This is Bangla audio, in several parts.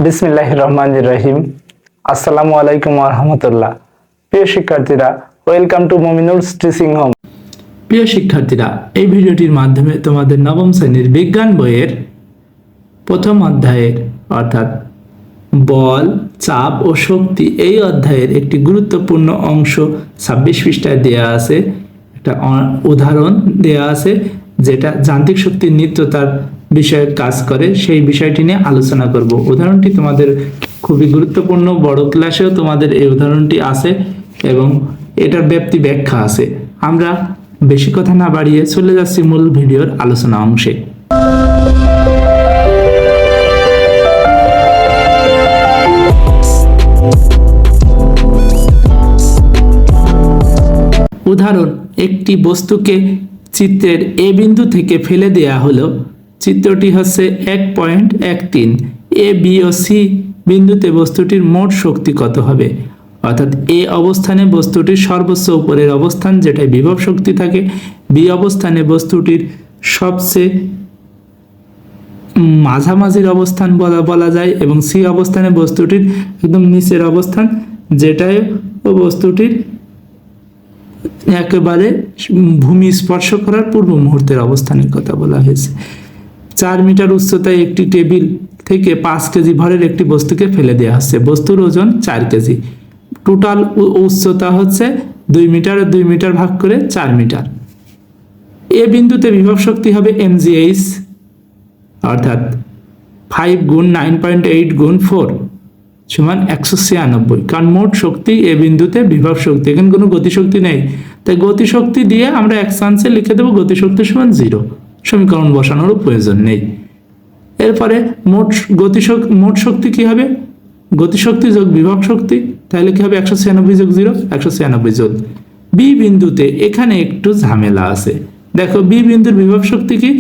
বিসমিল্লাহির রহমানির রহিম। আসসালামু আলাইকুম ওয়া রাহমাতুল্লাহ। প্রিয় শিক্ষার্থীরা, ওয়েলকাম টু মুমিনুলস টিচিং হোম। প্রিয় শিক্ষার্থীরা, এই ভিডিওটির মাধ্যমে তোমাদের নবম শ্রেণীর বিজ্ঞান বইয়ের প্রথম অধ্যায়ের অর্থাৎ বল, চাপ ও শক্তি এই অধ্যায়ের একটি গুরুত্বপূর্ণ অংশ 26 পৃষ্ঠায় দেয়া আছে। একটা উদাহরণ দেয়া আছে যেটা যান্ত্রিক শক্তির নিত্যতার বিষয়ে কাজ করে, সেই বিষয়টি নিয়ে আলোচনা করব। উদাহরণটি তোমাদের খুবই গুরুত্বপূর্ণ, বড় ক্লাসেও তোমাদের এই উদাহরণটি আছে এবং এটার ব্যাপ্তি ব্যাখ্যা আছে। আমরা বেশি কথা না বাড়িয়ে চলে যাচ্ছি মূল ভিডিওর আলোচনা অংশে। উদাহরণ, একটি বস্তুকে চিত্রের এ বিন্দু থেকে ফেলে দেয়া হলো। চিত্রটি হচ্ছে 1.13। এ, বি ও সি বিন্দুতে বস্তুটির মোট শক্তি কত হবে? অর্থাৎ এ অবস্থানে বস্তুটির সর্বোচ্চ উপরের অবস্থান, যেটাই বিভব শক্তি থাকে। বি অবস্থানে বস্তুটির সবচেয়ে মাঝামাঝির অবস্থান বলা যায় এবং সি অবস্থানে বস্তুটির একদম নিচের অবস্থান, যেটাই বস্তুটির একেবারে ভূমি স্পর্শ করার পূর্ব মুহূর্তের অবস্থানের কথা বলা হয়েছে। 4 মিটার উচ্চতায় একটি টেবিল থেকে 5 কেজি ভরের একটি বস্তুকে ফেলে দেওয়া হচ্ছে। বস্তুর ওজন 4 কেজি। টোটাল উচ্চতা হচ্ছে 2 মিটার, 2 মিটার ভাগ করে 4 মিটার। এ বিন্দুতে বিভব শক্তি হবে mgh, অর্থাৎ 5 গুণ 9.8 গুণ 4 সমান 196। কারণ মোট শক্তি এ বিন্দুতে বিভব শক্তি, এখানে কোনো গতিশক্তি নেই, তাই গতিশক্তি দিয়ে আমরা এক চান্সে লিখে দেবো গতিশক্তি সমান 0। সমীকরণ বসানোরও প্রয়োজন নেই। এরপরে মোট শক্তি কি হবে? গতিশক্তি যোগ বিভব শক্তি, তাহলে কি হবে? 196 যোগ 0, 196 যোগ। বি বিন্দুতে এখানে একটু ঝামেলা আছে। দেখো, বি বিন্দুর বিভব শক্তি কি?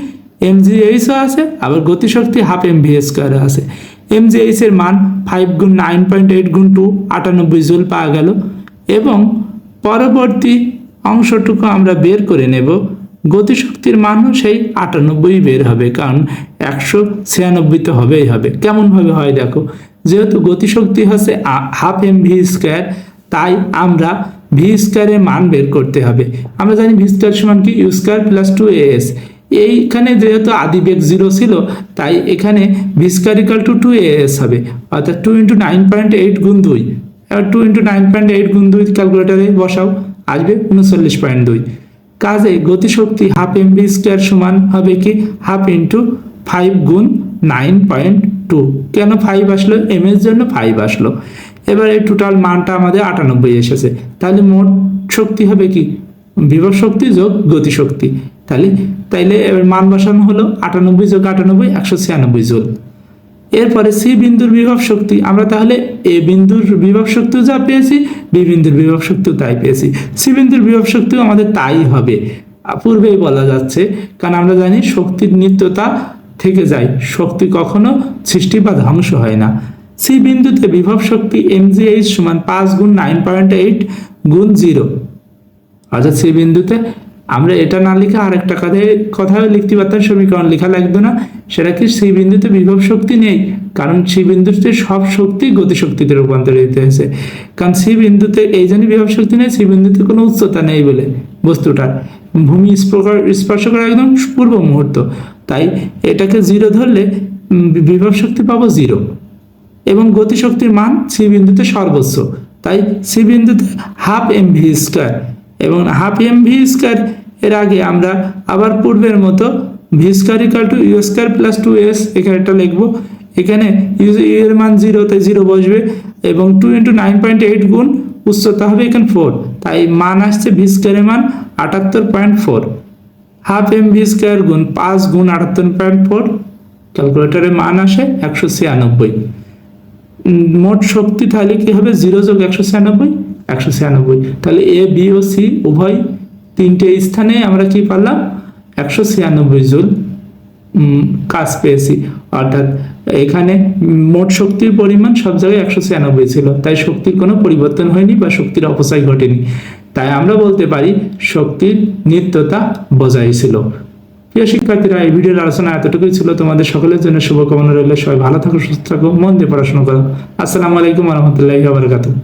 mgh আছে, আবার গতিশক্তি হাফ mv² আছে। mgh এর মান 5 গুণ 9.8 গুণ 2 98 জুল পাওয়া গেল এবং পরবর্তী অংশটুকু আমরা বের করে নেব। গতিশক্তির মানও সেই 98 বের হবে, কারণ 196 তো হবেই হবে। কেমন ভাবে হয় দেখো, যেহেতু গতিশক্তি হচ্ছে হাফ mv², তাই আমরা v² এর মান বের করতে হবে। আমরা জানি v² সমান কি? u² plus 2as। এইখানে যেহেতু আদি বেগ 0 ছিল, তাই এখানে v² = 2as হবে, অর্থাৎ 2 × 9.8 গুণ 2। এবার 2 × 9.8 গুণ 2 ক্যালকুলেটারে বসাও, আসবে 39.2। কাজে গতিশক্তি হাফ mv² সমান হবে কি? হাফ ইন্টু 5 গুণ 9.2। কেন 5 আসলো? m এর জন্য 5 আসলো। এবার এই টোটাল মানটা আমাদের 98 এসেছে। তাহলে মোট শক্তি হবে কি? বিভব শক্তি যোগ গতিশক্তি। তাইলে এবার মান বসানো হলো 98 যোগ 98, 196 জুল। এরপরে সি বিন্দুর বিভব শক্তি, আমরা তাহলে এ বিন্দুর বিভব শক্তিও যা পেয়েছি, বি বিন্দুর বিভব শক্তিও তাই পেয়েছি। সি বিন্দুর বিভব শক্তিও আমাদের তাই হবে, পূর্বেই বলা যাচ্ছে। কারণ আমরা জানি শক্তির নিত্যতা থেকে যায়, শক্তি কখনো সৃষ্টি বা ধ্বংস হয় না। সি বিন্দুতে বিভব শক্তি mgh সমান 5 গুণ 9.8 গুণ 0। অর্থাৎ সি বিন্দুতে আমরা এটা না লিখে আরেকটা কথাও লিখতে পারতাম, সমীকরণ লেখা লাগতো না। সেটা কি? সি বিন্দুতে বিভব শক্তি নেই, কারণ সি বিন্দুতে সব শক্তি গতিশক্তিতে রূপান্তরিত হয়েছে। কারণ সি বিন্দুতে এই জন্য বিভব শক্তি নেই, সি বিন্দুতে কোনো উচ্চতা নেই বলে বস্তুটার ভূমি স্পর্শ করা একদম পূর্ব মুহূর্ত, তাই এটাকে 0 ধরলে বিভব শক্তি পাবো 0 এবং গতিশক্তির মান সি বিন্দুতে সর্বোচ্চ, তাই সি বিন্দুতে হাফ mv² এবং হাফ mv² এর আগে আমরা আবার পূর্বের মতো v² = u² প্লাস 2s এখানে একটা লিখবো। এখানে u এর মান 0, তাই 0 বসবে এবং 2 × 9.8 গুণ উচ্চতা হবে এখানে 4, তাই মান আসছে v² এর মান 78.4। হাফ mv² গুণ 5 গুণ 78.4, ক্যালকুলেটরের মান আসে 196। মোট শক্তি তাহলে কি হবে? 0 যোগ 196, 196। তাহলে এ, বি ও সি উভয় তিনটে স্থানে আমরা কি পারলাম? 196 জুল কাজ পেয়েছি। অর্থাৎ এখানে মোট শক্তির পরিমাণ সব জায়গায় 196 ছিল, তাই শক্তির কোনো পরিবর্তন হয়নি বা শক্তির অপচয় ঘটেনি। তাই আমরা বলতে পারি শক্তির নিত্যতা বজায় ছিল। প্রিয় শিক্ষার্থীরা, এই ভিডিওর আলোচনা এতটুকুই ছিল। তোমাদের সকলের জন্য শুভকামনা রইল। সবাই ভালো থাকো, সুস্থ থাকো, মন দিয়ে পড়াশোনা করো। আসসালামু আলাইকুম ওয়া রাহমাতুল্লাহি ওয়া বারাকাতুহু।